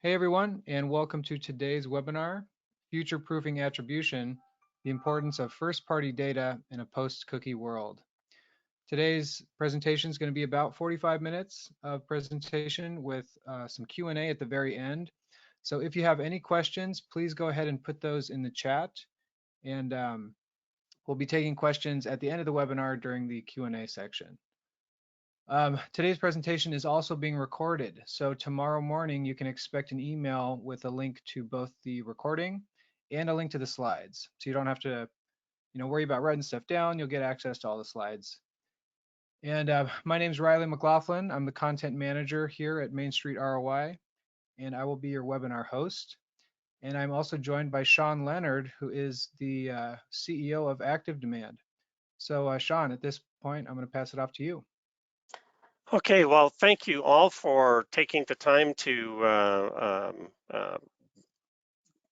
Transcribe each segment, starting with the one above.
Hey everyone, and welcome to today's webinar, Future-Proofing Attribution, the Importance of First-Party Data in a Post-Cookie World. Today's presentation is going to be about 45 minutes of presentation with some Q&A at the very end. So if you have any questions, please go ahead and put those in the chat, and we'll be taking questions at the end of the webinar during the Q&A section. Today's presentation is also being recorded, so tomorrow morning you can expect an email with a link to both the recording and a link to the slides. So you don't have to, worry about writing stuff down. You'll get access to all the slides. And my name is Riley McLaughlin. I'm the content manager here at Main Street ROI, and I will be your webinar host. And I'm also joined by Sean Leonard, who is the CEO of ActiveDEMAND. So Sean, at this point, I'm going to pass it off to you. Okay, well, thank you all for taking the time to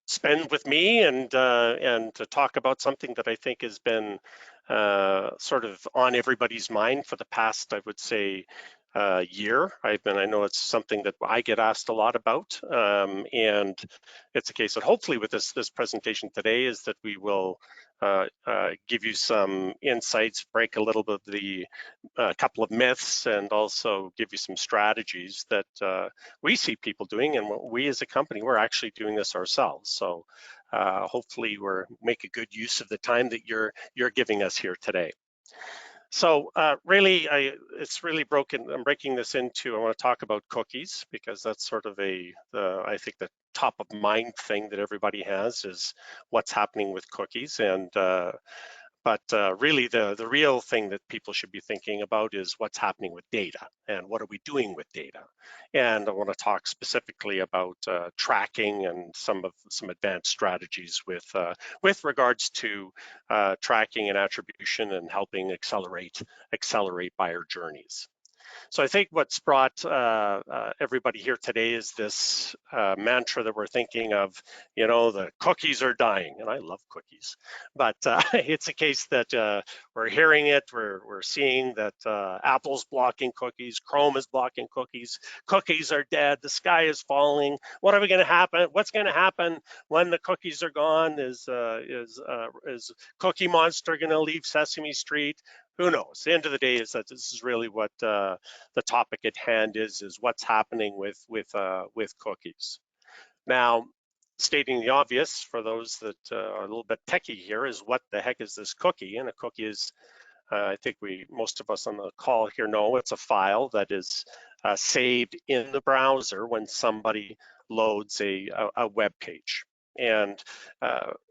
spend with me and to talk about something that I think has been sort of on everybody's mind for the past, I would say, year. I know it's something that I get asked a lot about, and it's a case that hopefully with this presentation today is that we will give you some insights, break a little bit of the couple of myths, and also give you some strategies that we see people doing, and what we as a company, we're actually doing this ourselves. So hopefully we're make a good use of the time that you're giving us here today. So really, it's really broken. I'm breaking this into, I want to talk about cookies because that's sort of I think the top of mind thing that everybody has is what's happening with cookies. And but really the real thing that people should be thinking about is what's happening with data and what are we doing with data. And I want to talk specifically about tracking and some advanced strategies with regards to tracking and attribution and helping accelerate buyer journeys. So I think what's brought everybody here today is this mantra that we're thinking of, the cookies are dying, and I love cookies, but it's a case that we're hearing it, we're seeing that Apple's blocking cookies, Chrome is blocking cookies, cookies are dead, the sky is falling, what are we going to happen? What's going to happen when the cookies are gone? Is Cookie Monster going to leave Sesame Street? Who knows? The end of the day is that this is really what the topic at hand is what's happening with cookies. Now, stating the obvious for those that are a little bit techie here is what the heck is this cookie? And a cookie is, I think most of us on the call here know, it's a file that is saved in the browser when somebody loads a web page. And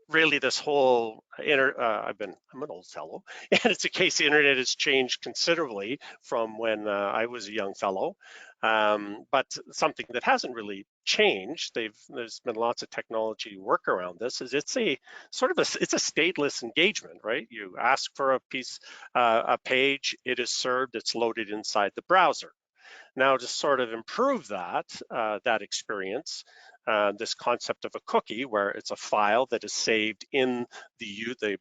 really this whole I'm an old fellow, and it's a case the internet has changed considerably from when I was a young fellow. But something that hasn't really changed, there's been lots of technology work around this, is it's a stateless engagement, right? You ask for a page, it is served, it's loaded inside the browser. Now to sort of improve that experience, this concept of a cookie, where it's a file that is saved in the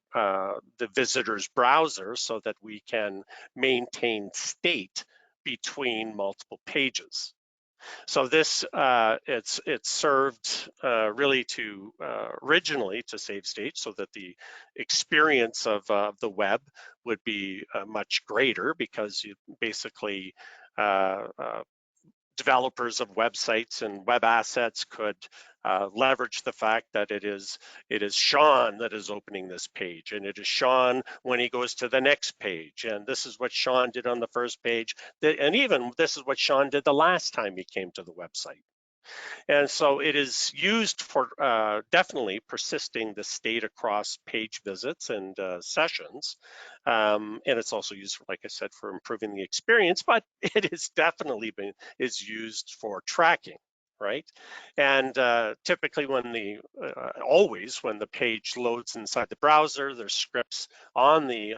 visitor's browser, so that we can maintain state between multiple pages. So this it's served really to originally to save state, so that the experience of the web would be much greater, because you basically developers of websites and web assets could leverage the fact that it is Sean that is opening this page, and it is Sean when he goes to the next page, and this is what Sean did on the first page, and even this is what Sean did the last time he came to the website. And so it is used for definitely persisting the state across page visits and sessions. And it's also used, like I said, for improving the experience, but it is definitely is used for tracking, right? And typically always when the page loads inside the browser, there's scripts on the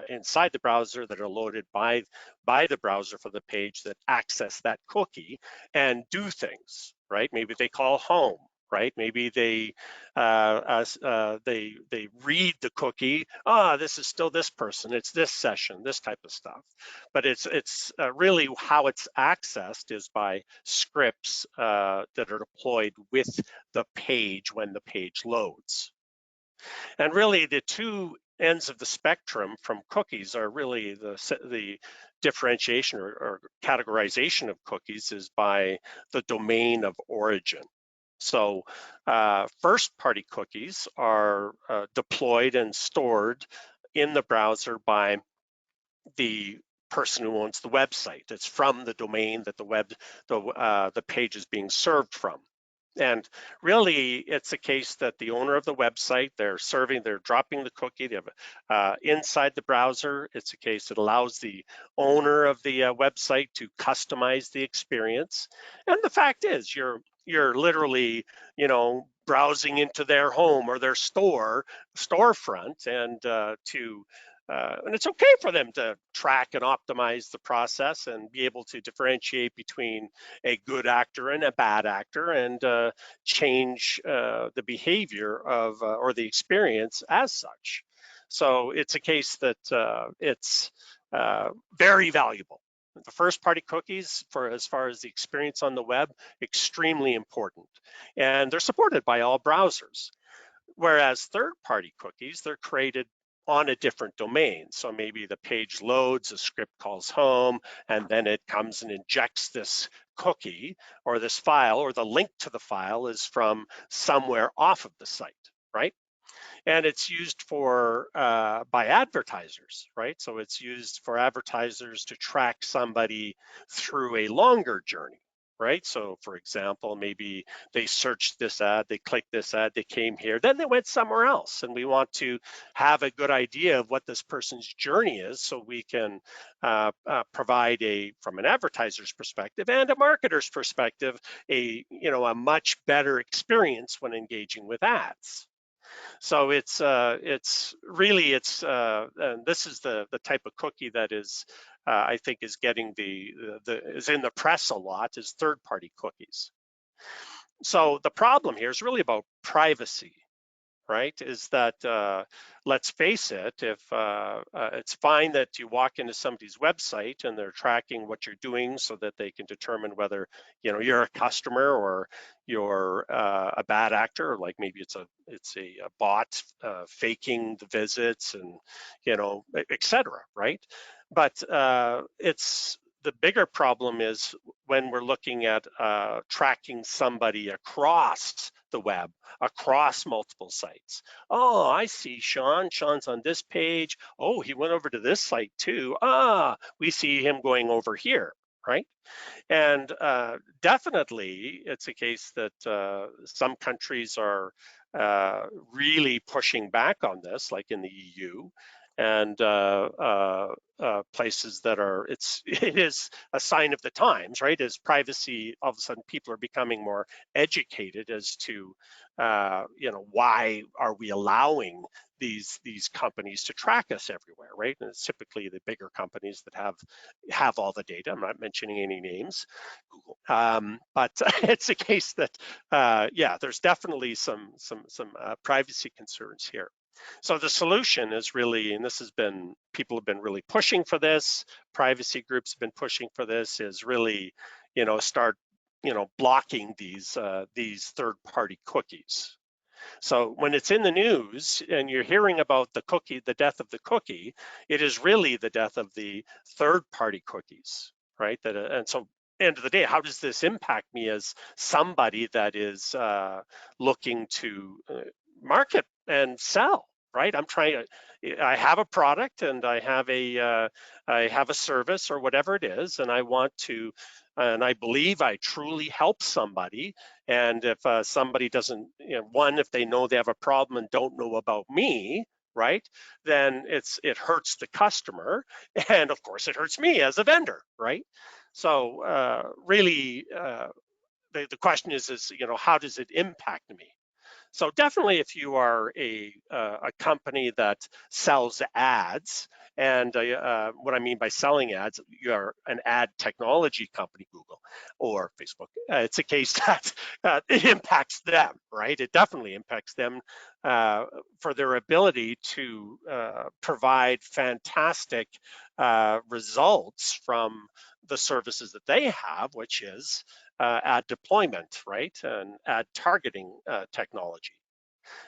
inside the browser that are loaded by the browser for the page that access that cookie and do things, right? Maybe they call home, right? Maybe they they read the cookie. This is still this person. It's this session. This type of stuff. But it's really how it's accessed is by scripts that are deployed with the page when the page loads. And really, the two ends of the spectrum from cookies are really the differentiation or categorization of cookies is by the domain of origin. So first-party cookies are deployed and stored in the browser by the person who owns the website. It's from the domain that the page is being served from. And really, it's a case that the owner of the website, they're dropping the cookie. They have inside the browser. It's a case that allows the owner of the website to customize the experience. And the fact is, you're literally, browsing into their home or their storefront, and and it's okay for them to track and optimize the process and be able to differentiate between a good actor and a bad actor, and change the behavior of or the experience as such. So it's a case that it's very valuable. The first party cookies, for as far as the experience on the web, extremely important. And they're supported by all browsers. Whereas third-party cookies, they're created on a different domain. So maybe the page loads, a script calls home, and then it comes and injects this cookie or this file, or the link to the file is from somewhere off of the site, right? And it's used for by advertisers, right? So it's used for advertisers to track somebody through a longer journey, right? So for example, maybe they searched this ad, they clicked this ad, they came here, then they went somewhere else, and we want to have a good idea of what this person's journey is, so we can provide from an advertiser's perspective and a marketer's perspective, a much better experience when engaging with ads. So it's really and this is the type of cookie that is I think is getting is in the press a lot, is third-party cookies. So the problem here is really about privacy, right? Is that let's face it, if it's fine that you walk into somebody's website and they're tracking what you're doing so that they can determine whether you're a customer or you're a bad actor, or like maybe it's a bot faking the visits, and et cetera, right? But the bigger problem is when we're looking at tracking somebody across the web, across multiple sites. Oh, I see Sean. Sean's on this page. Oh, he went over to this site too. We see him going over here, right? And definitely, it's a case that some countries are really pushing back on this, like in the EU, and places that are, it is a sign of the times, right? As privacy, all of a sudden people are becoming more educated as to, why are we allowing these companies to track us everywhere, right? And it's typically the bigger companies that have all the data. I'm not mentioning any names, Google, but it's a case that, yeah, there's definitely some privacy concerns here. So the solution is really, and people have been really pushing for this, privacy groups have been pushing for this, is really, start, blocking these third-party cookies. So when it's in the news and you're hearing about the death of the cookie, it is really the death of the third-party cookies, right? And so, end of the day, how does this impact me as somebody that is looking to market and sell, right? I have a product and I have a service or whatever it is, and I want to, and I believe I truly help somebody. And if somebody doesn't, if they know they have a problem and don't know about me, right, then it hurts the customer, and of course it hurts me as a vendor, right? So really, the question is, how does it impact me? So definitely, if you are a company that sells ads, and what I mean by selling ads, you are an ad technology company, Google or Facebook. It's a case that it impacts them, right? It definitely impacts them for their ability to provide fantastic results from the services that they have, which is ad deployment, right, and ad targeting technology.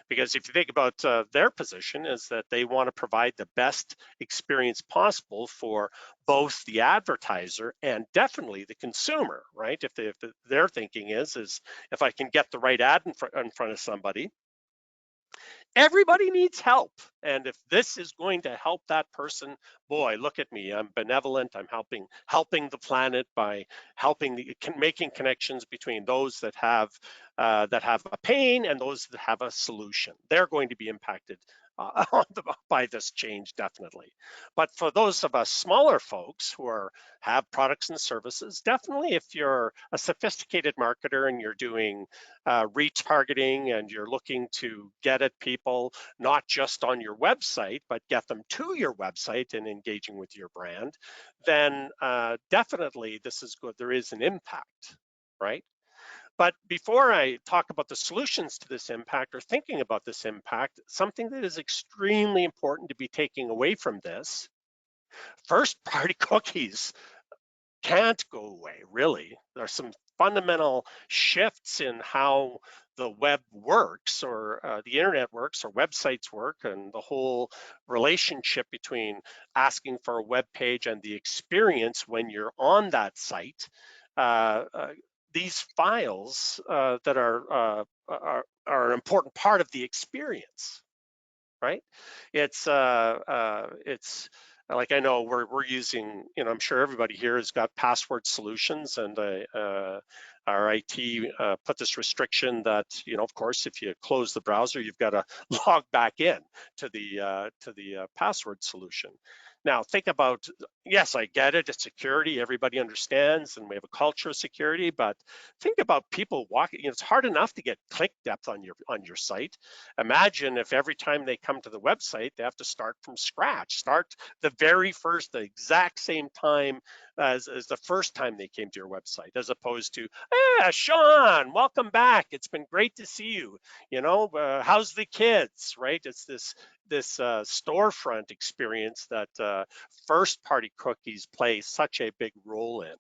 Because if you think about their position is that they want to provide the best experience possible for both the advertiser and definitely the consumer, right? If their thinking is if I can get the right ad in front of somebody, everybody needs help. And if this is going to help that person, boy, look at me. I'm benevolent. I'm helping the planet by making connections between those that have a pain and those that have a solution. They're going to be impacted by this change, definitely. But for those of us smaller folks who have products and services, definitely if you're a sophisticated marketer and you're doing retargeting and you're looking to get at people not just on your website, but get them to your website and engaging with your brand, then definitely this is good. There is an impact, right? But before I talk about the solutions to this impact or thinking about this impact, something that is extremely important to be taking away from this, first-party cookies can't go away, really. There are some fundamental shifts in how the web works or the internet works or websites work and the whole relationship between asking for a web page and the experience when you're on that site. Uh, uh, these files that are an important part of the experience, right? It's like I know we're using, I'm sure everybody here has got password solutions, and our IT put this restriction that, of course, if you close the browser, you've got to log back in to the password solution. Now think about, yes, I get it, it's security, everybody understands, and we have a culture of security, but think about people walking, it's hard enough to get click depth on your site. Imagine if every time they come to the website, they have to start from scratch, start the exact same time as the first time they came to your website, as opposed to, Sean, welcome back. It's been great to see you. How's the kids, right? It's this storefront experience that first-party cookies play such a big role in.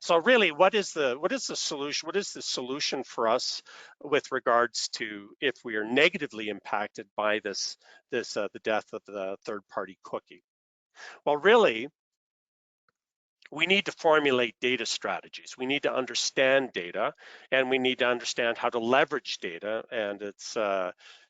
So really, what is the solution? What is the solution for us with regards to if we are negatively impacted by the death of the third-party cookie? Well, really, we need to formulate data strategies. We need to understand data, and we need to understand how to leverage data, and it's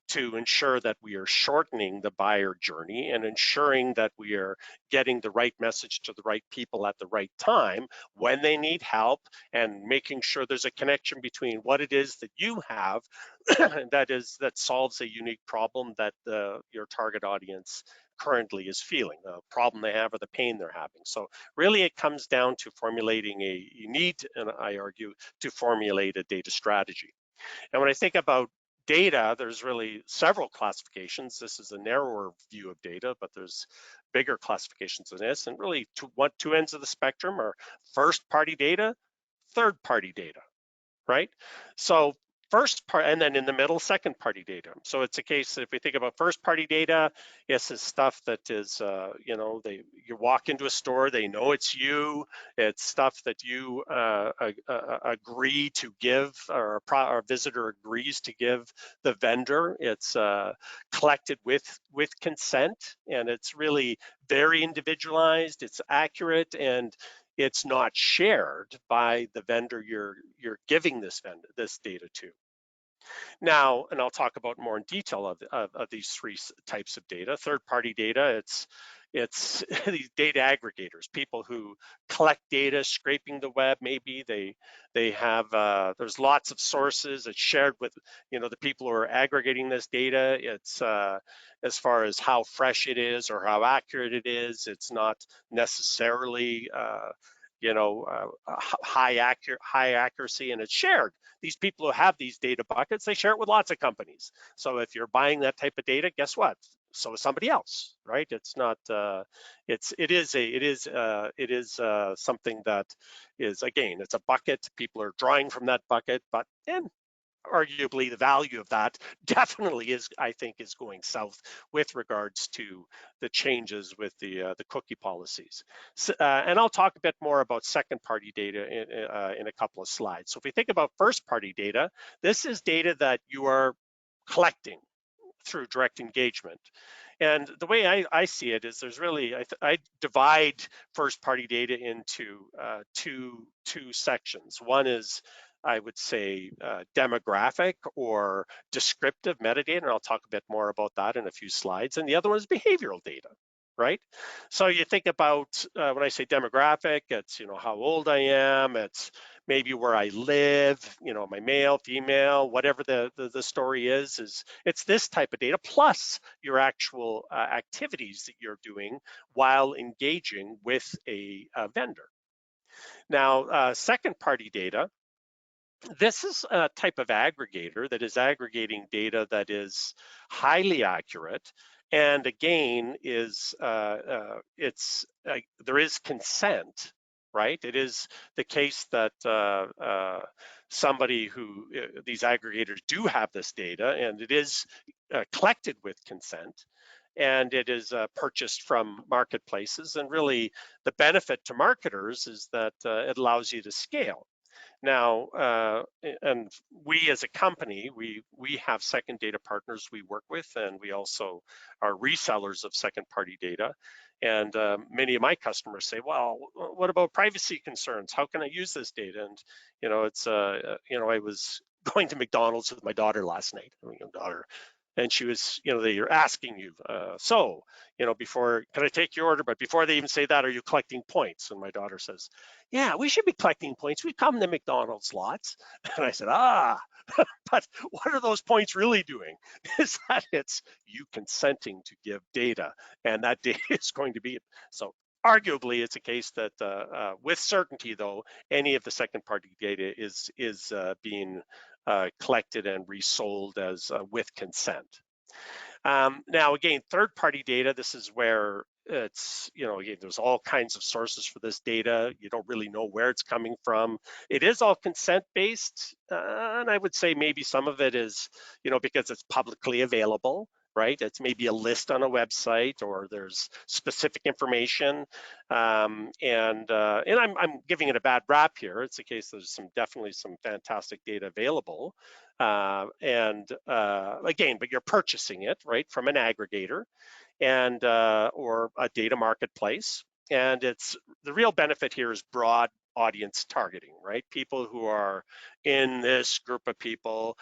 to ensure that we are shortening the buyer journey and ensuring that we are getting the right message to the right people at the right time when they need help, and making sure there's a connection between what it is that you have that solves a unique problem that your target audience currently is feeling, the problem they have or the pain they're having. So really it comes down to formulating you need, and I argue, to formulate a data strategy. And when I think about data, there's really several classifications. This is a narrower view of data, but there's bigger classifications than this. And really two ends of the spectrum are first-party data, third-party data, right? So first part, and then in the middle, second party data. So it's a case that if we think about first party data, this is stuff that is, you walk into a store, they know it's you. It's stuff that you agree to give, or a visitor agrees to give the vendor. It's collected with consent, and it's really very individualized. It's accurate, and it's not shared by the vendor you're giving this data to. Now, and I'll talk about more in detail of these three types of data. Third-party data, it's these data aggregators, people who collect data, scraping the web. Maybe they have there's lots of sources. It's shared with the people who are aggregating this data. It's as far as how fresh it is or how accurate it is. It's not necessarily high accuracy, and it's shared. These people who have these data buckets, they share it with lots of companies. So if you're buying that type of data, guess what? So is somebody else, right? It's not. It is something that is, again, it's a bucket. People are drawing from that bucket, but then arguably the value of that definitely is, I think, is going south with regards to the changes with the cookie policies. So, and I'll talk a bit more about second-party data in a couple of slides. So if we think about first-party data, this is data that you are collecting through direct engagement. And the way I see it is there's really, I divide first-party data into two sections. One is, I would say, demographic or descriptive metadata, and I'll talk a bit more about that in a few slides. And the other one is behavioral data, right? So you think about, when I say demographic, it's, how old I am, it's maybe where I live, my male, female, whatever the story is it's this type of data plus your actual activities that you're doing while engaging with a vendor. Now, second-party data, this is a type of aggregator that is aggregating data that is highly accurate, and again, there is consent, right? It is the case that these aggregators do have this data, and it is collected with consent, and it is purchased from marketplaces. And really, the benefit to marketers is that it allows you to scale. Now, and we as a company, we have second data partners we work with, and we also are resellers of second party data. And many of my customers say, well, what about privacy concerns? How can I use this data? And, I was going to McDonald's with my daughter last night, and she was, they're asking you, before, can I take your order? But before they even say that, are you collecting points? And my daughter says, yeah, we should be collecting points. We come to McDonald's lots. And I said, but what are those points really doing? Is that it's you consenting to give data, and that data is going to be, so arguably it's a case that with certainty though, any of the second party data is being collected and resold as with consent. Now, again, third-party data, this is where it's, again, there's all kinds of sources for this data. You don't really know where it's coming from. It is all consent-based, and I would say maybe some of it is, because it's publicly available, right? It's maybe a list on a website, or there's specific information, and I'm giving it a bad rap here. It's a case there's definitely some fantastic data available, again, but you're purchasing it, right, from an aggregator and or a data marketplace, and it's the real benefit here is broad audience targeting, right? People who are in this group of people,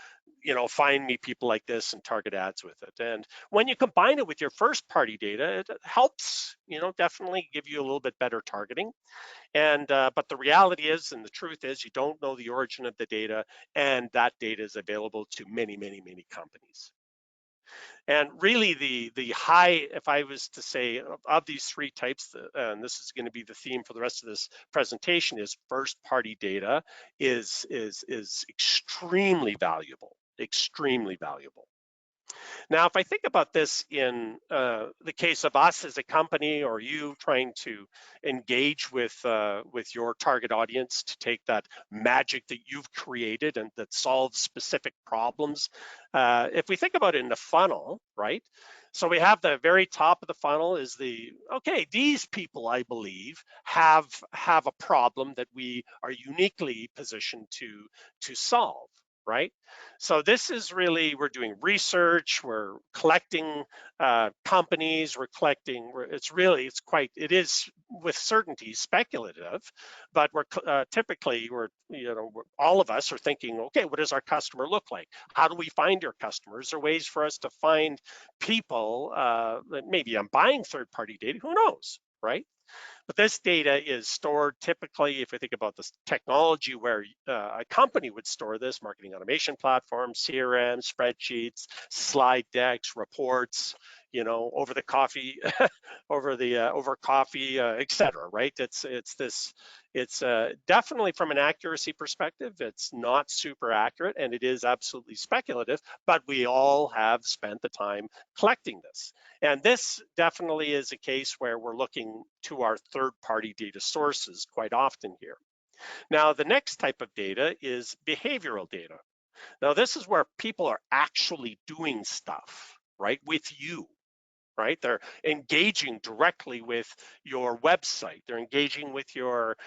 find me people like this and target ads with it. And when you combine it with your first party data, it helps, definitely give you a little bit better targeting. And but the reality is, and the truth is, you don't know the origin of the data, and that data is available to many, many, many companies. And really the high, if I was to say of these three types, and this is going to be the theme for the rest of this presentation, is first party data is extremely valuable, extremely valuable. Now, if I think about this in the case of us as a company, or you trying to engage with your target audience to take that magic that you've created and that solves specific problems, if we think about it in the funnel, right? So we have the very top of the funnel is okay, these people, I believe, have a problem that we are uniquely positioned to solve, right? So this is really, we're doing research, we're collecting companies, it is with certainty speculative, but we're typically, all of us are thinking, okay, what does our customer look like? How do we find our customers? Are there ways for us to find people that maybe I'm buying third-party data, who knows, right? But this data is stored typically, if we think about this technology where a company would store this, marketing automation platforms, CRM, spreadsheets, slide decks, reports, over the coffee, over coffee, etc. Right? It's definitely from an accuracy perspective, it's not super accurate, and it is absolutely speculative. But we all have spent the time collecting this, and this definitely is a case where we're looking to our third-party data sources quite often here. Now, the next type of data is behavioral data. Now, this is where people are actually doing stuff, right, with you, right? They're engaging directly with your website. They're engaging with your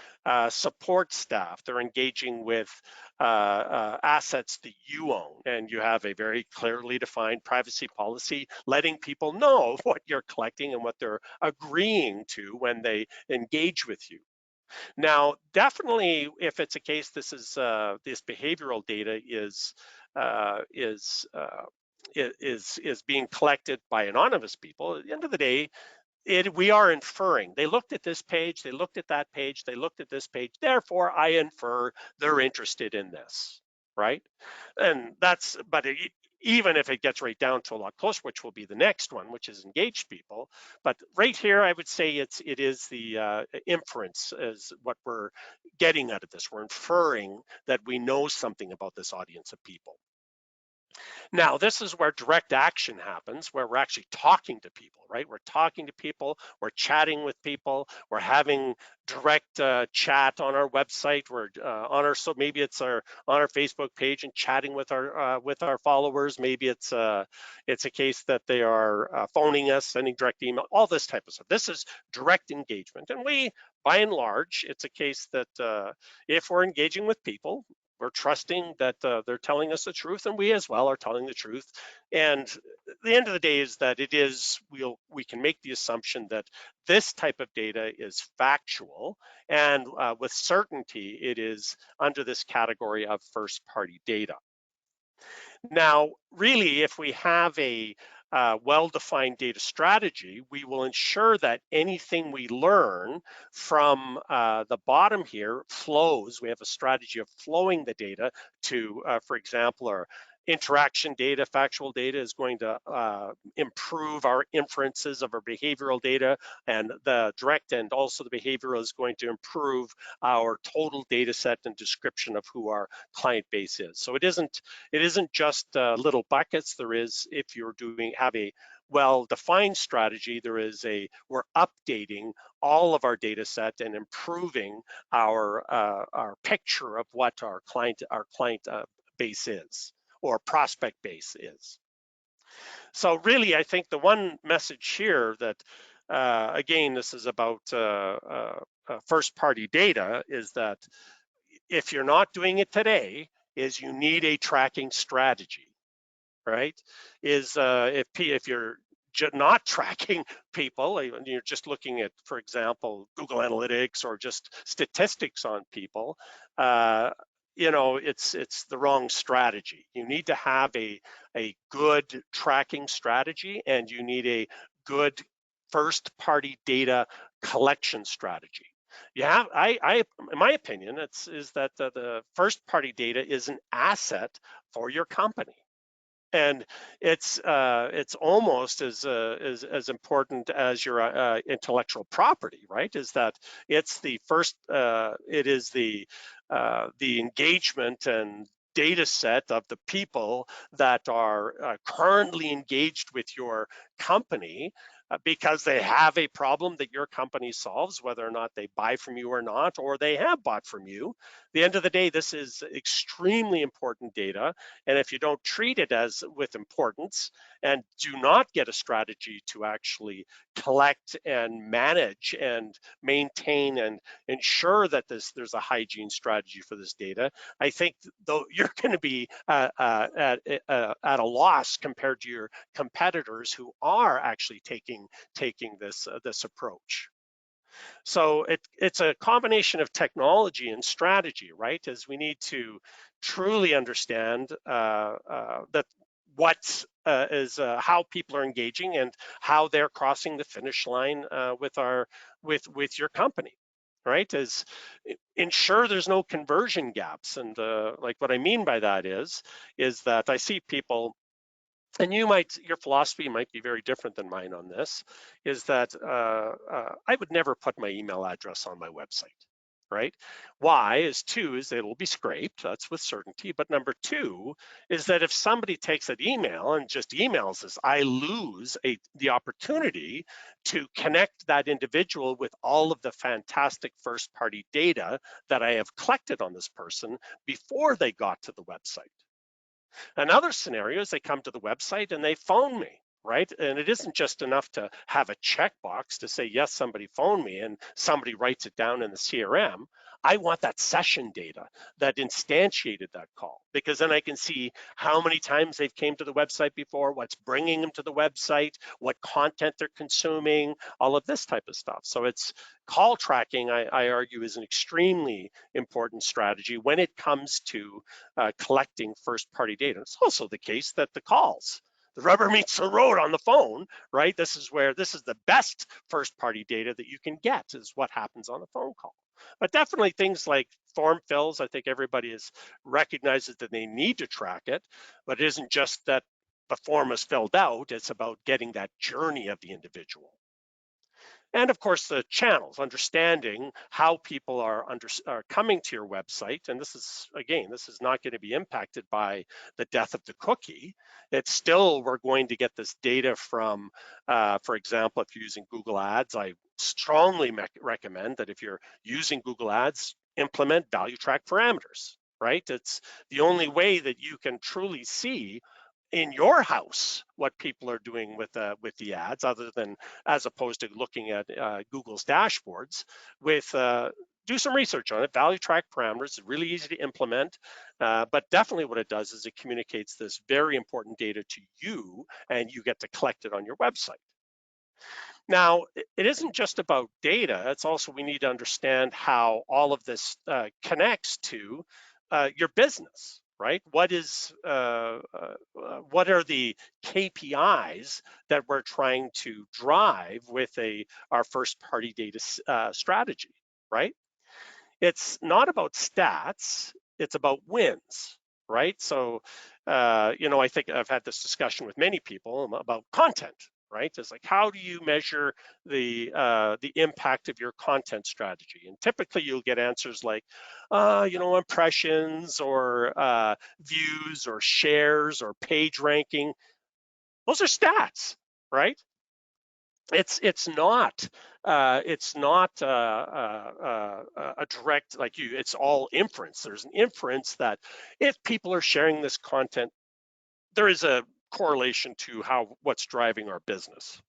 support staff. They're engaging with assets that you own. And you have a very clearly defined privacy policy letting people know what you're collecting and what they're agreeing to when they engage with you. Now, definitely, if it's a case, this behavioral data is being collected by anonymous people. At the end of the day, we are inferring. They looked at this page, they looked at that page, they looked at this page. Therefore, I infer they're interested in this, right? And even if it gets right down to a lot closer, which will be the next one, which is engaged people. But right here, I would say it is the inference is what we're getting out of this. We're inferring that we know something about this audience of people. Now, this is where direct action happens, where we're actually talking to people, right? We're talking to people, we're chatting with people, we're having direct chat on our website, we're so maybe it's on our Facebook page and chatting with our followers. Maybe it's a case that they are phoning us, sending direct email, all this type of stuff. This is direct engagement, and by and large, it's a case that if we're engaging with people, we're trusting that they're telling us the truth, and we as well are telling the truth. And the end of the day is that we can make the assumption that this type of data is factual, and with certainty, it is under this category of first-party data. Now, really, if we have a well-defined data strategy, we will ensure that anything we learn from the bottom here flows. We have a strategy of flowing the data to, for example, our interaction data, factual data is going to improve our inferences of our behavioral data, and the direct and also the behavioral is going to improve our total data set and description of who our client base is. So it isn't just little buckets. There is, if you're have a well-defined strategy, we're updating all of our data set and improving our picture of what our client base is, or prospect base is. So really, I think the one message here that, again, this is about first-party data, is that if you're not doing it today, is you need a tracking strategy, right? If you're not tracking people, you're just looking at, for example, Google Analytics or just statistics on people, it's the wrong strategy. You need to have a good tracking strategy, and you need a good first-party data collection strategy. In my opinion, is that the first-party data is an asset for your company. And it's almost as important as your intellectual property, right? Is that it's the first, it is the engagement and data set of the people that are currently engaged with your company, because they have a problem that your company solves, whether or not they buy from you or not, or they have bought from you. At the end of the day, this is extremely important data. And if you don't treat it with importance and do not get a strategy to actually collect and manage and maintain and ensure that there's a hygiene strategy for this data, I think though you're going to be at a loss compared to your competitors who are actually taking this approach. So it's a combination of technology and strategy, right? As we need to truly understand that how people are engaging and how they're crossing the finish line with your company, right? Is ensure there's no conversion gaps. And like what I mean by that is that I see people and your philosophy might be very different than mine on this, is that I would never put my email address on my website, right? Why is two is that it'll be scraped, that's with certainty. But number two is that if somebody takes that email and just emails us, I lose the opportunity to connect that individual with all of the fantastic first party data that I have collected on this person before they got to the website. Another scenario is they come to the website and they phone me, right? And it isn't just enough to have a checkbox to say, yes, somebody phoned me and somebody writes it down in the CRM. I want that session data that instantiated that call, because then I can see how many times they've came to the website before, what's bringing them to the website, what content they're consuming, all of this type of stuff. So it's call tracking, I argue, is an extremely important strategy when it comes to collecting first-party data. It's also the case that the calls, the rubber meets the road on the phone, right? This is the best first-party data that you can get, is what happens on a phone call. But definitely things like form fills, I think everybody recognizes that they need to track it, but it isn't just that the form is filled out, it's about getting that journey of the individual. And of course, the channels, understanding how people are coming to your website. And this is not going to be impacted by the death of the cookie. It's still, we're going to get this data from, for example, if you're using Google Ads, I strongly recommend that if you're using Google Ads, implement value track parameters, right? It's the only way that you can truly see in your house what people are doing with the ads, other than as opposed to looking at Google's dashboards. Do some research on it. Value track parameters is really easy to implement, but definitely what it does is it communicates this very important data to you, and you get to collect it on your website. Now, it isn't just about data. It's also, we need to understand how all of this connects to your business, right? What are the KPIs that we're trying to drive with our first party data strategy, right? It's not about stats, it's about wins, right? So, I think I've had this discussion with many people about content, right? It's like, how do you measure the impact of your content strategy? And typically you'll get answers like, impressions or views or shares or page ranking. Those are stats, right? It's not a direct, like it's all inference. There's an inference that if people are sharing this content, there is a correlation to what's driving our business.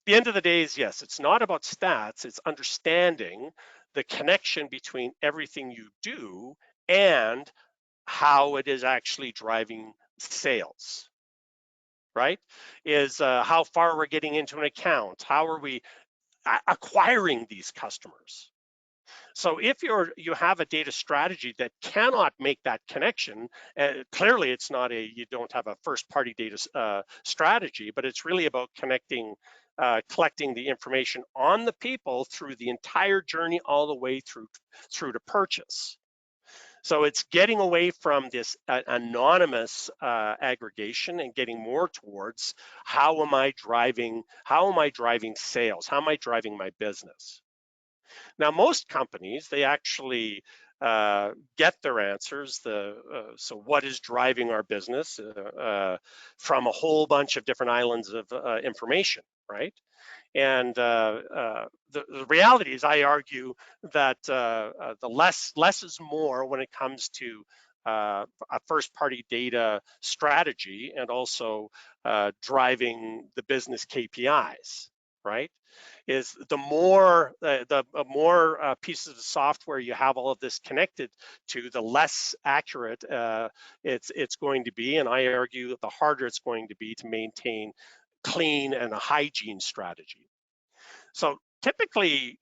The end of the day is, yes, it's not about stats, it's understanding the connection between everything you do and how it is actually driving sales, right? Is how far we're getting into an account, how are we acquiring these customers. So if you have a data strategy that cannot make that connection, clearly it's not you don't have a first party data strategy, but it's really about collecting the information on the people through the entire journey, all the way through to purchase. So it's getting away from this anonymous aggregation and getting more towards how am I driving sales? How am I driving my business? Now, most companies, they actually get their answers. So what is driving our business from a whole bunch of different islands of information, right? And the reality is, I argue that the less is more when it comes to a first-party data strategy, and also driving the business KPIs, right? Is the more pieces of software you have all of this connected to, the less accurate it's going to be, and I argue that the harder it's going to be to maintain clean and a hygiene strategy. So typically,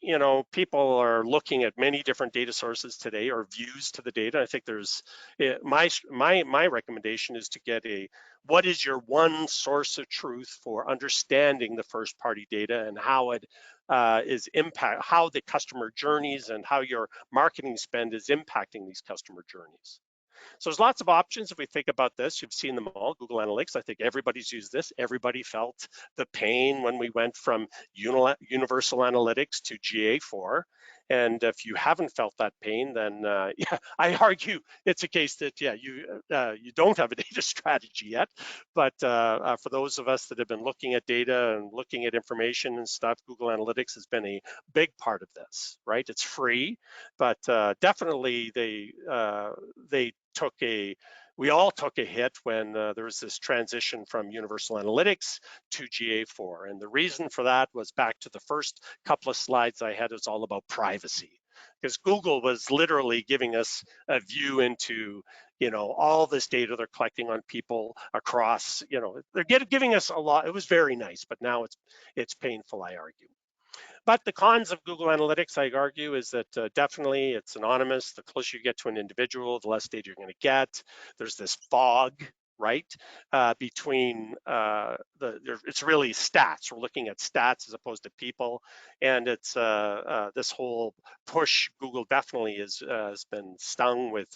people are looking at many different data sources today, or views to the data. I think there's my recommendation is to get what is your one source of truth for understanding the first party data, and how it how the customer journeys and how your marketing spend is impacting these customer journeys. So there's lots of options if we think about this. You've seen them all. Google Analytics, I think everybody's used this. Everybody felt the pain when we went from Universal Analytics to GA4. And if you haven't felt that pain, then yeah, I argue it's a case that you don't have a data strategy yet. But for those of us that have been looking at data and looking at information and stuff, Google Analytics has been a big part of this, right? It's free, but definitely they took we all took a hit when there was this transition from Universal Analytics to GA4. And the reason for that was back to the first couple of slides I had, it's all about privacy. Because Google was literally giving us a view into, all this data they're collecting on people across, they're giving us a lot. It was very nice, but now it's painful, I argue. But the cons of Google Analytics, I argue, is that definitely it's anonymous. The closer you get to an individual, the less data you're going to get. There's this fog, right, between it's really stats. We're looking at stats as opposed to people, and it's this whole push. Google definitely has been stung with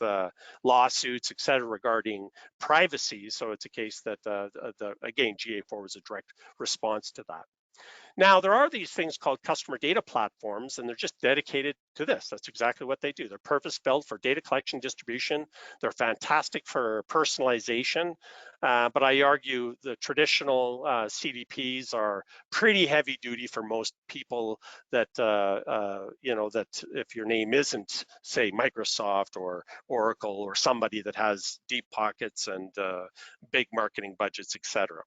lawsuits, et cetera, regarding privacy. So it's a case that again, GA4 was a direct response to that. Now, there are these things called customer data platforms, and they're just dedicated to this. That's exactly what they do. They're purpose-built for data collection distribution. They're fantastic for personalization, but I argue the traditional CDPs are pretty heavy duty for most people that, that if your name isn't, say, Microsoft or Oracle or somebody that has deep pockets and big marketing budgets, et cetera.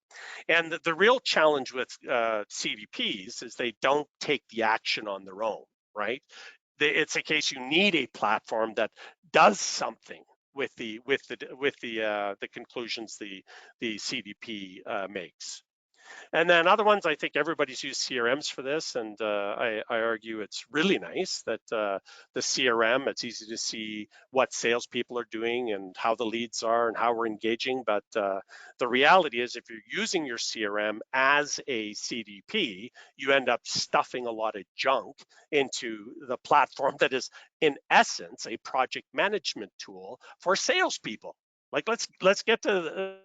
And the real challenge with CDPs is they don't take the action on their own, right? It's a case you need a platform that does something with the conclusions the CDP makes. And then other ones, I think everybody's used CRMs for this, and I argue it's really nice that the CRM, it's easy to see what salespeople are doing and how the leads are and how we're engaging. But the reality is if you're using your CRM as a CDP, you end up stuffing a lot of junk into the platform that is, in essence, a project management tool for salespeople. Like, let's get to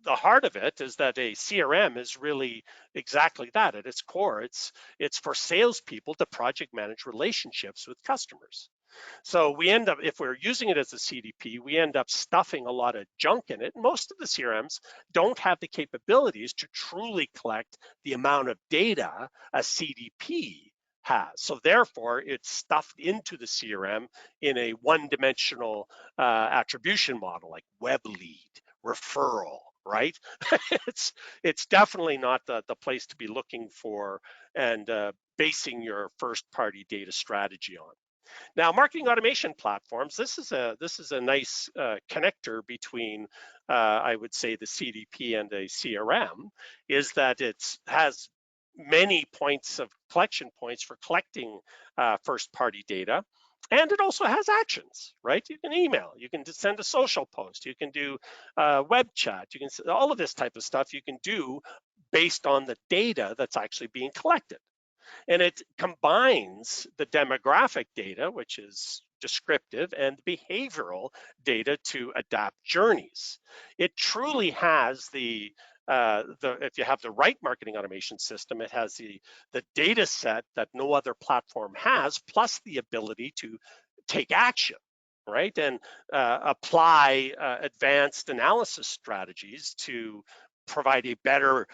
the heart of it is that a CRM is really exactly that. At its core, it's for salespeople to project manage relationships with customers. So we end up, if we're using it as a CDP, we end up stuffing a lot of junk in it. Most of the CRMs don't have the capabilities to truly collect the amount of data a CDP has. So therefore, it's stuffed into the CRM in a one-dimensional attribution model like web lead, referral, right? it's definitely not the place to be looking for and basing your first party data strategy on. Now, marketing automation platforms, this is a nice connector between I would say the CDP and a CRM, is that it has many points of collection points for collecting first party data. And it also has actions, right? You can email, you can send a social post, you can do web chat, you can all of this type of stuff you can do based on the data that's actually being collected. And it combines the demographic data, which is descriptive, and behavioral data to adapt journeys. It truly has if you have the right marketing automation system, it has the data set that no other platform has, plus the ability to take action, right? And apply advanced analysis strategies to provide a better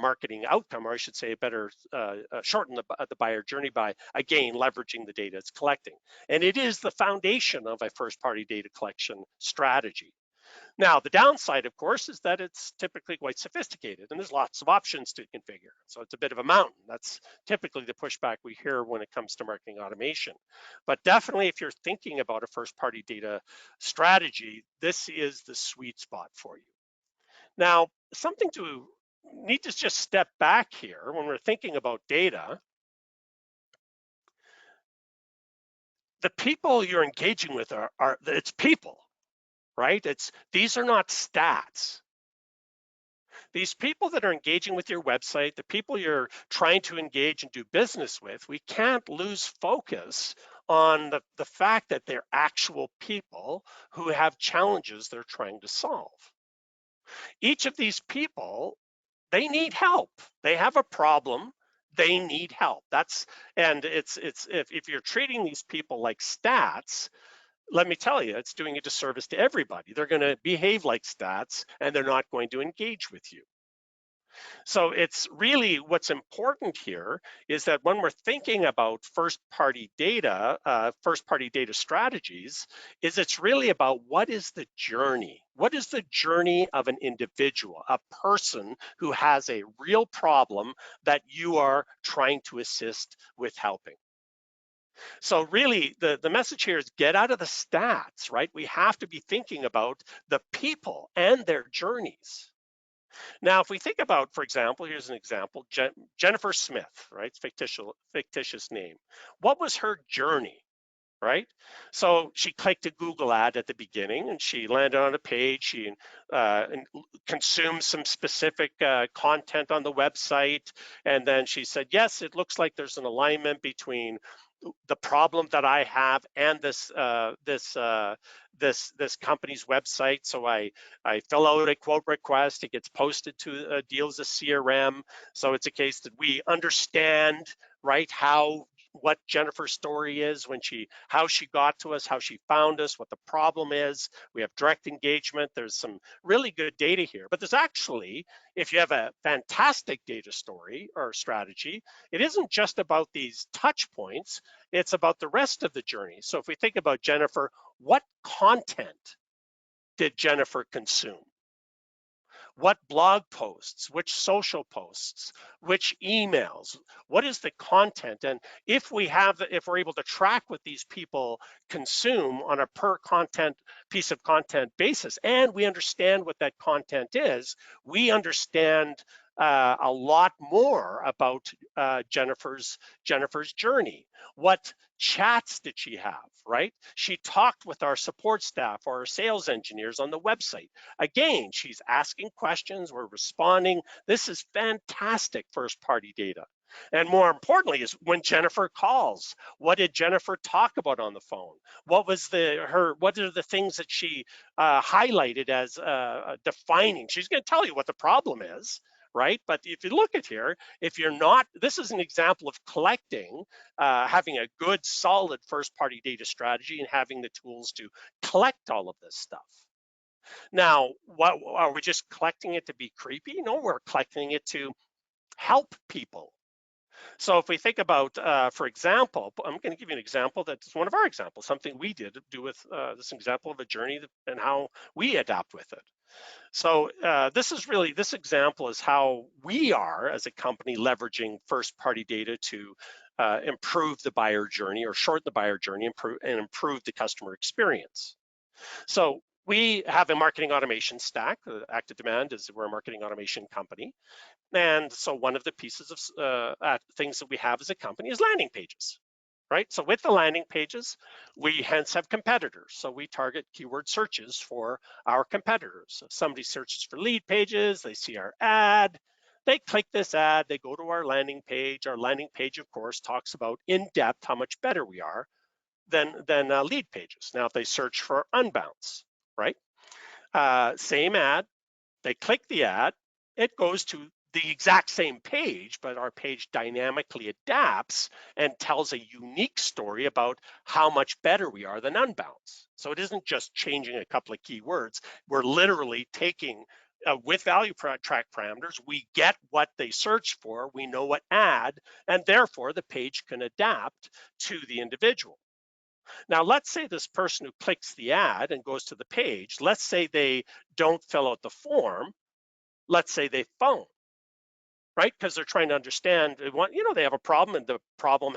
marketing outcome, or I should say a better shorten the buyer journey by, again, leveraging the data it's collecting. And it is the foundation of a first party data collection strategy. Now, the downside, of course, is that it's typically quite sophisticated and there's lots of options to configure. So it's a bit of a mountain. That's typically the pushback we hear when it comes to marketing automation. But definitely, if you're thinking about a first party data strategy, this is the sweet spot for you. Now, something to need to just step back here when we're thinking about data. The people you're engaging with are it's people, right? These are not stats. These people that are engaging with your website, the people you're trying to engage and do business with, we can't lose focus on the fact that they're actual people who have challenges they're trying to solve. Each of these people, they need help. They have a problem. They need help. And it's if you're treating these people like stats, let me tell you, it's doing a disservice to everybody. They're going to behave like stats and they're not going to engage with you. So it's really what's important here is that when we're thinking about first-party data strategies, is it's really about what is the journey? What is the journey of an individual, a person who has a real problem that you are trying to assist with helping? So really, the message here is get out of the stats, right? We have to be thinking about the people and their journeys. Now, if we think about, for example, here's an example, Jennifer Smith, right? Fictitious name. What was her journey, right? So she clicked a Google ad at the beginning and she landed on a page. She consumed some specific content on the website. And then she said, yes, it looks like there's an alignment between the problem that I have and this company's website. So I fill out a quote request. It gets posted to Deals a CRM. So it's a case that we understand, right, what Jennifer's story is, how she got to us, how she found us, what the problem is. We have direct engagement. There's some really good data here, but there's actually, if you have a fantastic data story or strategy, it isn't just about these touch points, it's about the rest of the journey. So if we think about Jennifer, what content did Jennifer consume? What blog posts, which social posts, which emails, what is the content? And if we're able to track what these people consume on a per piece of content basis, and we understand what that content is, we understand a lot more about Jennifer's journey. What chats did she have, right? She talked with our support staff or our sales engineers on the website. Again, she's asking questions, we're responding. This is fantastic first-party data. And more importantly is when Jennifer calls, what did Jennifer talk about on the phone? What are the things that she highlighted as defining? She's going to tell you what the problem is, right? But if you look at here, if you're not, this is an example of collecting, having a good, solid first-party data strategy and having the tools to collect all of this stuff. Now, what are we just collecting it to be creepy? No, we're collecting it to help people. So if we think about, for example, I'm going to give you an example that's one of our examples, something we did do with this example of a journey and how we adapt with it. So this example is how we are as a company leveraging first-party data to improve the buyer journey or shorten the buyer journey and improve the customer experience. So we have a marketing automation stack. ActiveDEMAND we're a marketing automation company. And so one of the pieces of things that we have as a company is landing pages, right? So with the landing pages, we hence have competitors. So we target keyword searches for our competitors. So if somebody searches for lead pages, they see our ad, they click this ad, they go to our landing page. Our landing page, of course, talks about in depth how much better we are than lead pages. Now, if they search for unbounce, right? Same ad, they click the ad, it goes to the exact same page, but our page dynamically adapts and tells a unique story about how much better we are than unbounce. So it isn't just changing a couple of keywords. We're literally taking with value track parameters, we get what they search for, we know what ad, and therefore the page can adapt to the individual. Now, let's say this person who clicks the ad and goes to the page, let's say they don't fill out the form, let's say they phone, right? Because they're trying to understand, they have a problem and the problem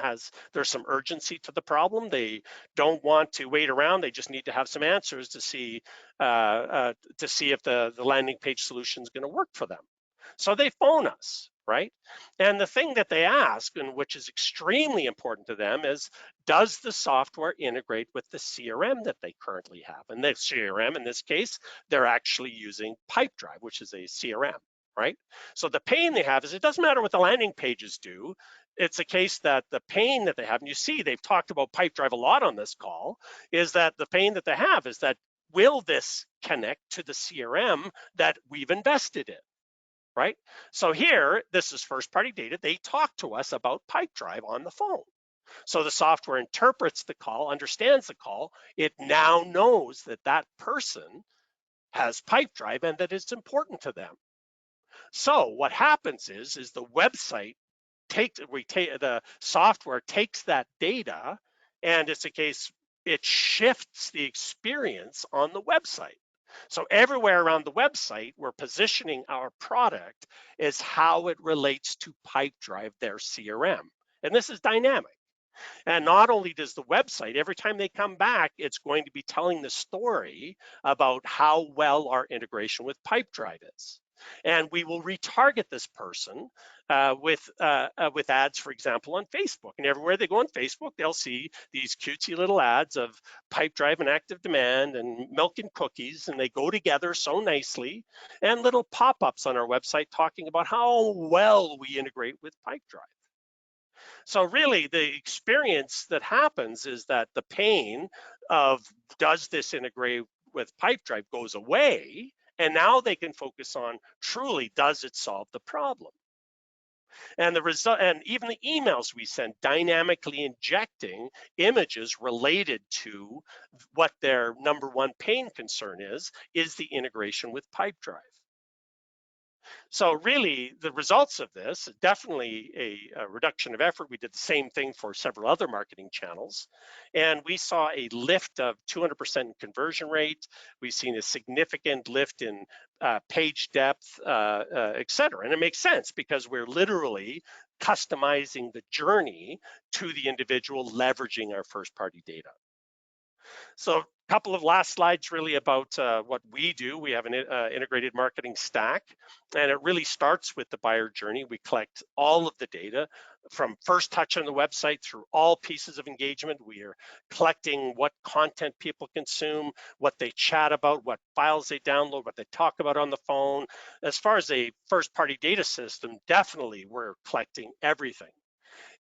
there's some urgency to the problem. They don't want to wait around. They just need to have some answers to see if the landing page solution is going to work for them. So they phone us, right? And the thing that they ask, and which is extremely important to them, is does the software integrate with the CRM that they currently have? And the CRM, in this case, they're actually using Pipedrive, which is a CRM, right? So the pain they have is it doesn't matter what the landing pages do. it's a case that the pain that they have, and you see they've talked about Pipedrive a lot on this call, is that the pain that they have is that will this connect to the CRM that we've invested in, right? So here, this is first party data. They talk to us about Pipedrive on the phone. So the software interprets the call, understands the call. It now knows that that person has Pipedrive and that it's important to them. So what happens is the website the software takes that data, and it's a case it shifts the experience on the website. So everywhere around the website, we're positioning our product as how it relates to Pipedrive, their CRM. And this is dynamic. And not only does the website, every time they come back, it's going to be telling the story about how well our integration with Pipedrive is. And we will retarget this person with ads, for example, on Facebook. And everywhere they go on Facebook, they'll see these cutesy little ads of Pipedrive and ActiveDEMAND and milk and cookies, and they go together so nicely. And little pop-ups on our website talking about how well we integrate with Pipedrive. So really the experience that happens is that the pain of does this integrate with Pipedrive goes away, and now they can focus on truly does it solve the problem. And the result, and even the emails we send dynamically injecting images related to what their number one pain concern is the integration with Pipedrive. So really, the results of this, definitely a reduction of effort. We did the same thing for several other marketing channels, and we saw a lift of 200% in conversion rate. We've seen a significant lift in page depth, et cetera. And it makes sense because we're literally customizing the journey to the individual, leveraging our first-party data. So a couple of last slides really about what we do. We have an integrated marketing stack, and it really starts with the buyer journey. We collect all of the data from first touch on the website through all pieces of engagement. We are collecting what content people consume, what they chat about, what files they download, what they talk about on the phone. As far as a first-party data system, definitely we're collecting everything.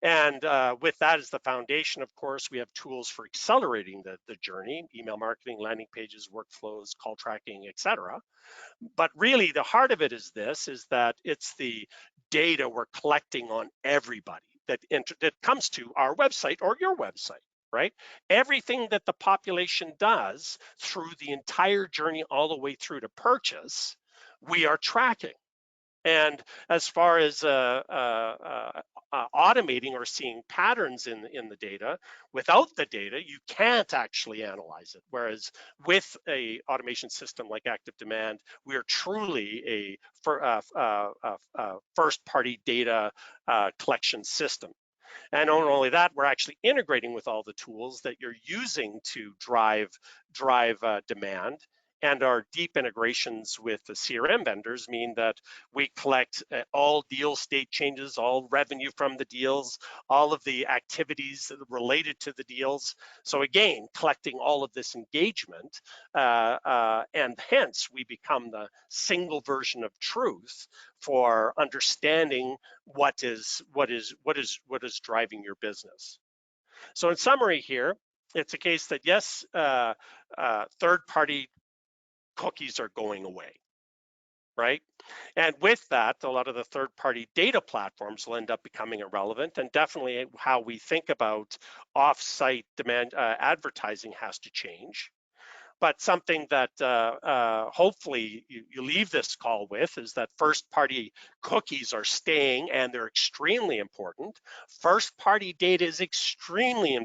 And with that as the foundation, of course, we have tools for accelerating the journey, email marketing, landing pages, workflows, call tracking, et cetera. But really the heart of it is this, is that it's the data we're collecting on everybody that comes to our website or your website, right? Everything that the population does through the entire journey all the way through to purchase, we are tracking. And as far as automating or seeing patterns in the data, without the data, you can't actually analyze it. Whereas with a automation system like ActiveDEMAND, we are truly a first-party data collection system. And not only that, we're actually integrating with all the tools that you're using to drive demand. And our deep integrations with the CRM vendors mean that we collect all deal state changes, all revenue from the deals, all of the activities related to the deals. So again, collecting all of this engagement, and hence we become the single version of truth for understanding what is driving your business. So in summary here, it's a case that yes, third-party cookies are going away, right? And with that, a lot of the third-party data platforms will end up becoming irrelevant, and definitely how we think about off-site demand advertising has to change. But something that hopefully you leave this call with is that first-party cookies are staying, and they're extremely important. First-party data is extremely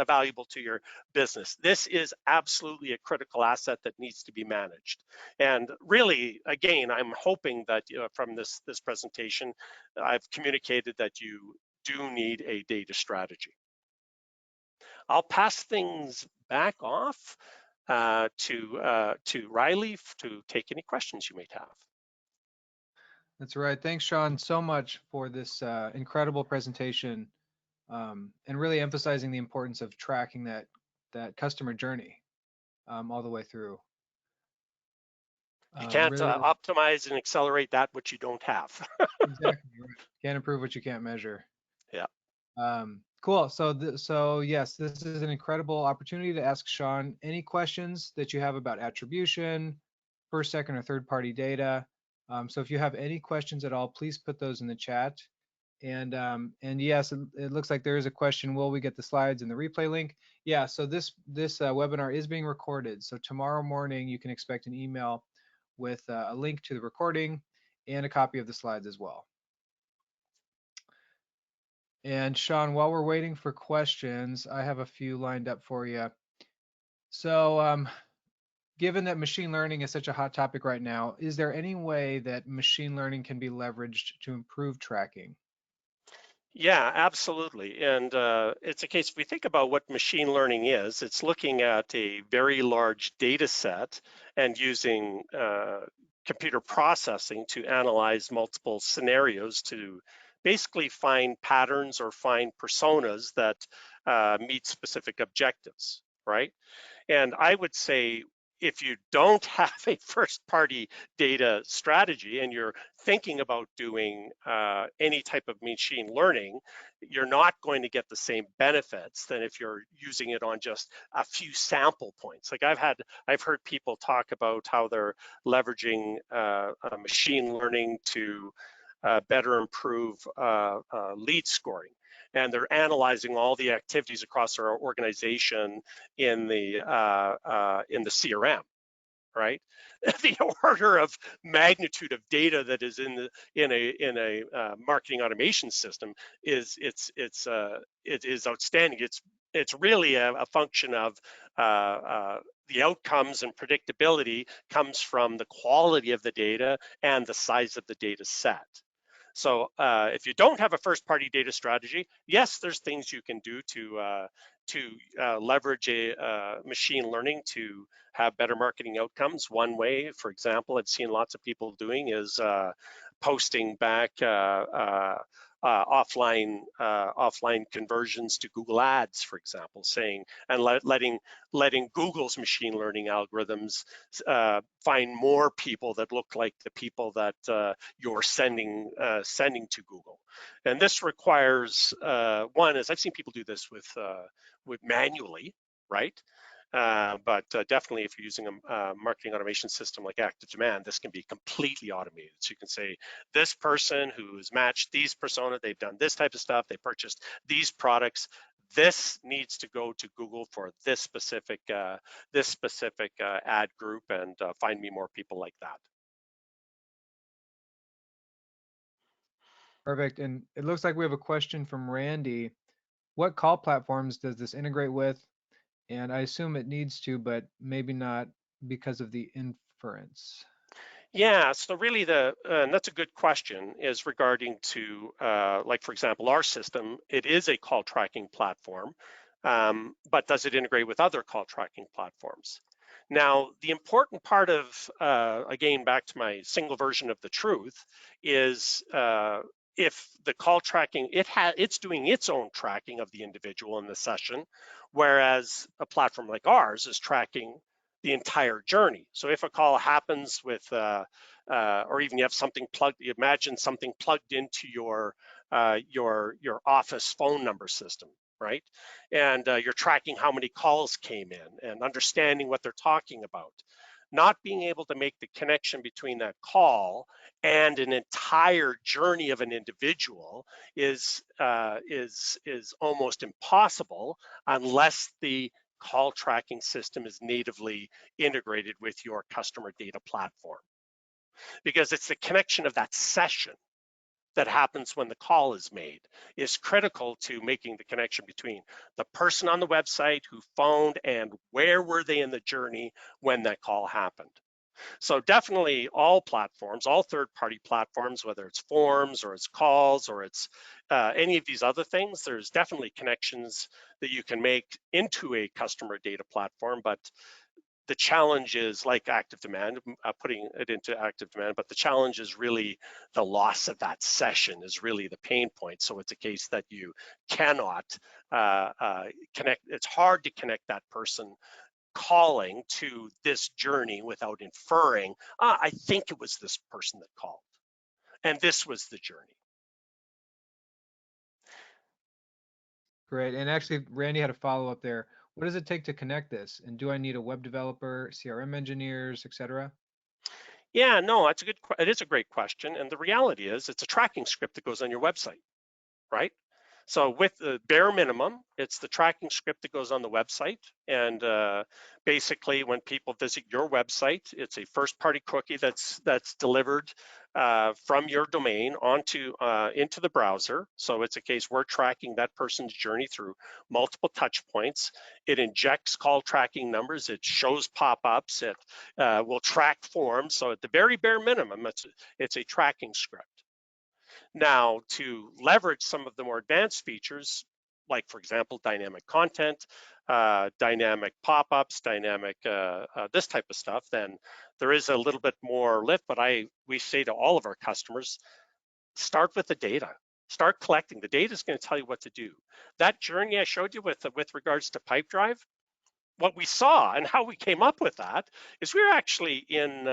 valuable to your business. This is absolutely a critical asset that needs to be managed. And really, again, I'm hoping that from this presentation, I've communicated that you do need a data strategy. I'll pass things back off to Riley to take any questions you might have. That's right. Thanks, Sean, so much for this incredible presentation, and really emphasizing the importance of tracking that customer journey all the way through. You can't really, optimize and accelerate that which you don't have. exactly right. Can't improve what you can't measure. Yeah. Cool. So yes, this is an incredible opportunity to ask Sean any questions that you have about attribution, first, second, or third party data. So if you have any questions at all, please put those in the chat. And yes, it looks like there is a question. Will we get the slides and the replay link? Yeah. So this webinar is being recorded. So tomorrow morning you can expect an email with a link to the recording and a copy of the slides as well. And Sean, while we're waiting for questions, I have a few lined up for you. So given that machine learning is such a hot topic right now, is there any way that machine learning can be leveraged to improve tracking? Yeah, absolutely. And it's a case, if we think about what machine learning is, it's looking at a very large data set and using computer processing to analyze multiple scenarios to basically find patterns or find personas that meet specific objectives, right? And I would say if you don't have a first party data strategy and you're thinking about doing any type of machine learning, you're not going to get the same benefits than if you're using it on just a few sample points. Like I've heard people talk about how they're leveraging machine learning to better improve lead scoring, and they're analyzing all the activities across our organization in the CRM, right? The order of magnitude of data that is in a marketing automation system it is outstanding. It's really a function of the outcomes, and predictability comes from the quality of the data and the size of the data set. So if you don't have a first-party data strategy, yes, there's things you can do to leverage a machine learning to have better marketing outcomes. One way, for example, I've seen lots of people doing is posting back offline conversions to Google Ads, for example, saying and letting Google's machine learning algorithms find more people that look like the people that you're sending to Google. And this requires one is I've seen people do this with manually, right? But definitely if you're using a marketing automation system like ActiveDEMAND, this can be completely automated. So you can say, this person who's matched these persona, they've done this type of stuff, they purchased these products, this needs to go to Google for this specific ad group, and find me more people like that. Perfect. And it looks like we have a question from Randy. What call platforms does this integrate with? And I assume it needs to, but maybe not because of the inference. Yeah, so really and that's a good question, is regarding to, like, for example, our system, it is a call tracking platform, but does it integrate with other call tracking platforms? Now, the important part of, again, back to my single version of the truth, is if the call tracking, it's doing its own tracking of the individual in the session, whereas a platform like ours is tracking the entire journey. So if a call happens with, or even you have something plugged, you imagine something plugged into your office phone number system, right? And you're tracking how many calls came in and understanding what they're talking about. Not being able to make the connection between that call and an entire journey of an individual is almost impossible unless the call tracking system is natively integrated with your customer data platform, because it's the connection of that session that happens when the call is made is critical to making the connection between the person on the website who phoned and where were they in the journey when that call happened. So definitely all platforms, all third-party platforms, whether it's forms or it's calls or it's any of these other things, there's definitely connections that you can make into a customer data platform. But the challenge is like ActiveDEMAND, putting it into ActiveDEMAND, but the challenge is really the loss of that session is really the pain point. So it's a case that you cannot connect. It's hard to connect that person calling to this journey without inferring, I think it was this person that called, and this was the journey. Great. And actually, Randy had a follow up there. What does it take to connect this? And do I need a web developer, CRM engineers, etc.? Yeah, no, it is a great question. And the reality is it's a tracking script that goes on your website, right? So with the bare minimum, it's the tracking script that goes on the website. And basically, when people visit your website, it's a first-party cookie that's delivered from your domain onto into the browser. So it's a case we're tracking that person's journey through multiple touch points. It injects call tracking numbers. It shows pop-ups. It will track forms. So at the very bare minimum, it's a tracking script. Now, to leverage some of the more advanced features, like for example, dynamic content, dynamic pop-ups, dynamic this type of stuff, then there is a little bit more lift. But we say to all of our customers, start with the data. Start collecting. The data is going to tell you what to do. That journey I showed you with regards to Pipedrive, what we saw and how we came up with that is we're actually in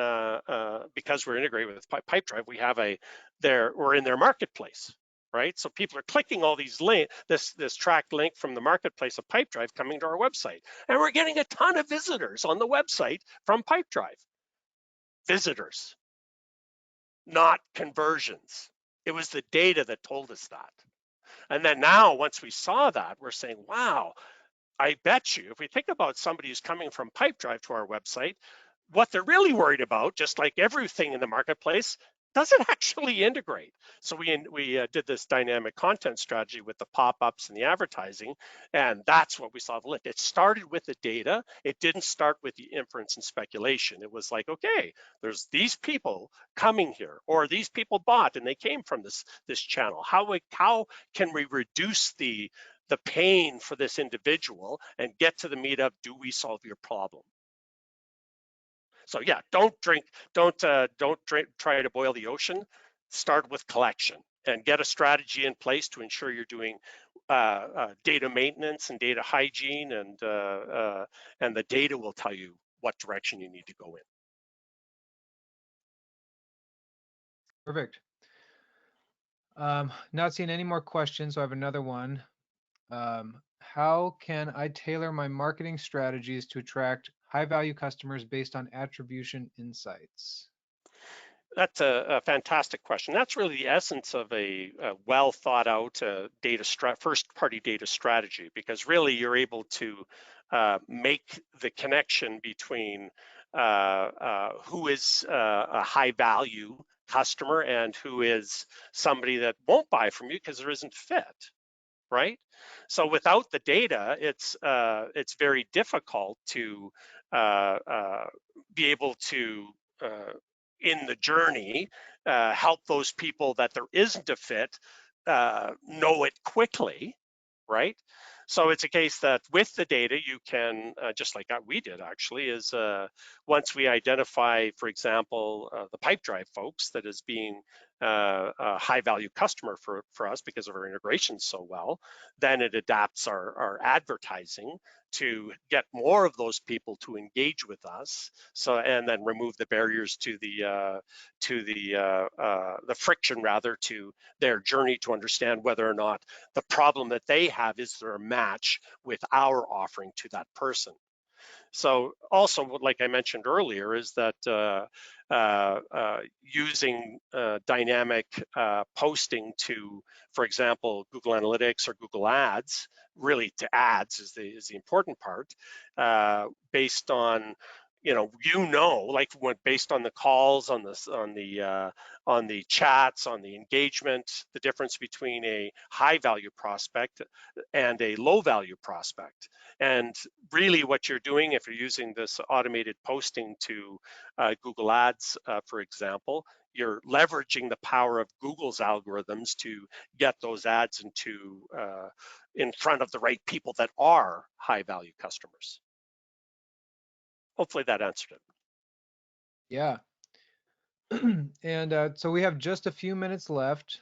because we're integrated with Pipedrive, we're in their marketplace, right? So people are clicking all these this tracked link from the marketplace of Pipedrive coming to our website, and we're getting a ton of visitors on the website from Pipedrive. Visitors, not conversions. It was the data that told us that. And then now, once we saw that, we're saying, wow, I bet you if we think about somebody who's coming from Pipedrive to our website, what they're really worried about, just like everything in the marketplace, does it actually integrate? So we did this dynamic content strategy with the pop-ups and the advertising, and that's what we saw the lift. It started with the data. It didn't start with the inference and speculation. It was like, okay, there's these people coming here, or these people bought and they came from this channel. How can we reduce the pain for this individual and get to the meat of, do we solve your problem? So yeah, don't try to boil the ocean. Start with collection and get a strategy in place to ensure you're doing data maintenance and data hygiene, and the data will tell you what direction you need to go in. Perfect. Not seeing any more questions, so I have another one. How can I tailor my marketing strategies to attract high-value customers based on attribution insights? That's a fantastic question. That's really the essence of a well thought out first party data strategy, because really you're able to make the connection between who is a high value customer and who is somebody that won't buy from you because there isn't fit, right? So without the data, it's very difficult to be able to in the journey help those people that there isn't a fit know it quickly, right? So it's a case that with the data, you can, just like we did actually, is once we identify, for example, the Pipedrive folks that is being a high value customer for us because of our integration so well, then it adapts our advertising to get more of those people to engage with us. So, and then remove the barriers to the friction rather to their journey to understand whether or not the problem that they have is there a match with our offering to that person. So also, like I mentioned earlier, is that using dynamic posting to, for example, Google Analytics or Google Ads, really to ads is the important part, based on like based on the calls, on the chats, on the engagement, the difference between a high value prospect and a low value prospect. And really what you're doing if you're using this automated posting to Google Ads, for example, you're leveraging the power of Google's algorithms to get those ads in front of the right people that are high value customers. Hopefully that answered it. Yeah. And so we have just a few minutes left.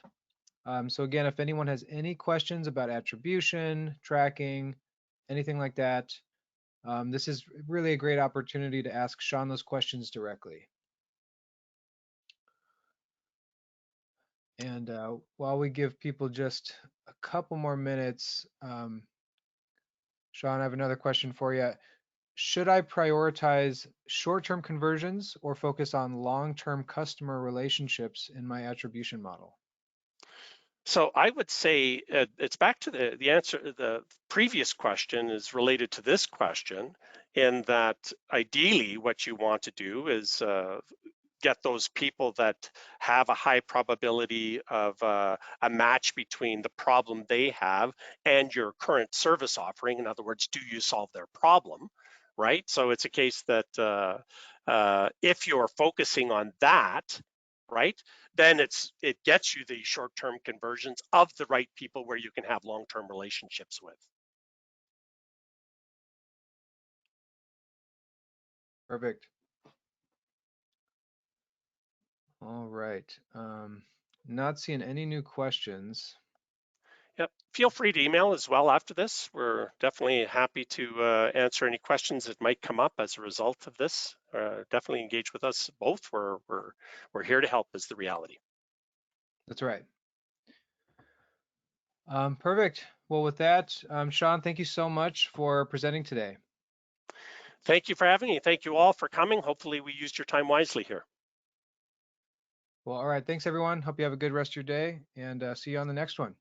So again, if anyone has any questions about attribution, tracking, anything like that, this is really a great opportunity to ask Sean those questions directly. And while we give people just a couple more minutes, Sean, I have another question for you. Should I prioritize short-term conversions or focus on long-term customer relationships in my attribution model? So I would say it's back to the answer. The previous question is related to this question, in that ideally what you want to do is get those people that have a high probability of a match between the problem they have and your current service offering. In other words, do you solve their problem, right? So it's a case that if you're focusing on that, right, then it gets you the short-term conversions of the right people where you can have long-term relationships with. Perfect. All right. Not seeing any new questions. Yep. Feel free to email as well after this. We're definitely happy to answer any questions that might come up as a result of this. Definitely engage with us both. We're here to help is the reality. That's right. Perfect. Well, with that, Sean, thank you so much for presenting today. Thank you for having me. Thank you all for coming. Hopefully we used your time wisely here. Well, all right. Thanks, everyone. Hope you have a good rest of your day, and see you on the next one.